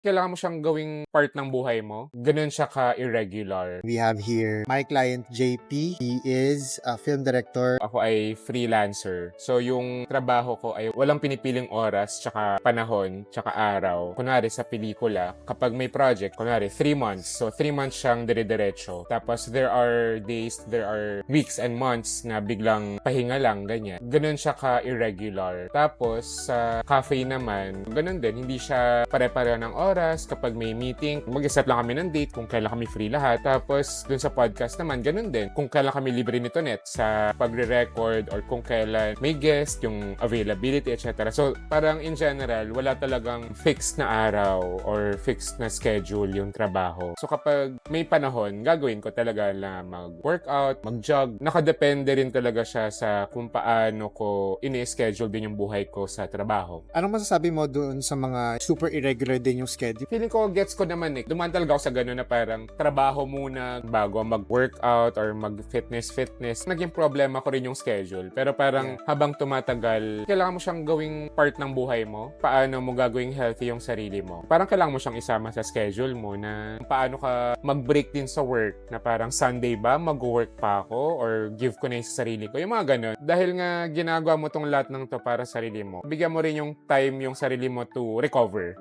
kailangan mo siyang gawing part ng buhay mo. Gano'n siya ka-irregular. We have here my client JP. He is a film director. Ako ay freelancer. So, yung trabaho ko ay walang pinipiling oras, tsaka panahon, tsaka araw. Kunwari sa pelikula, kapag may project, kunwari 3 months. So, 3 months siyang dire-diretso. Tapos, there are days, there are weeks and months na biglang pahinga lang, ganyan. Ganun siya ka-irregular. Tapos, sa cafe naman, ganun din. Hindi siya pare-pareho ng oras. Kapag may meeting, mag-set lang kami ng date kung kailan kami free lahat. Tapos, dun sa podcast naman, ganun din. Kung kailan kami libre nito net sa pagre-record or kung kailan may guest, yung availability, etc. So, parang in general, wala talagang fixed na araw or fixed na schedule yung trabaho. So, kapag may panahon, gagawin ko talaga na mag-workout, mag-jog. Nakadepende rin talaga siya sa kung paano ko ini-schedule din yung buhay ko sa trabaho. Anong masasabi mo doon sa mga super irregular din yung schedule? Feeling ko, gets ko naman eh. Dumaan talaga ako sa gano'n na parang trabaho muna bago mag-workout or mag-fitness. Naging problema ko rin yung schedule. Pero parang habang tumatagal, kailangan mo siyang gawing part ng buhay mo. Paano mo gagawing healthy yung sarili mo. Parang kailangan mo siyang isama sa schedule mo na paano ka mag-break din sa work. Na parang Sunday ba, mag-work pa ako or give ko na yung sa sarili ko. Yung mga gano'n. Dahil nga ginagawa mo tong lahat ng to para sa sarili mo, bigyan mo rin yung time yung sarili mo to recover.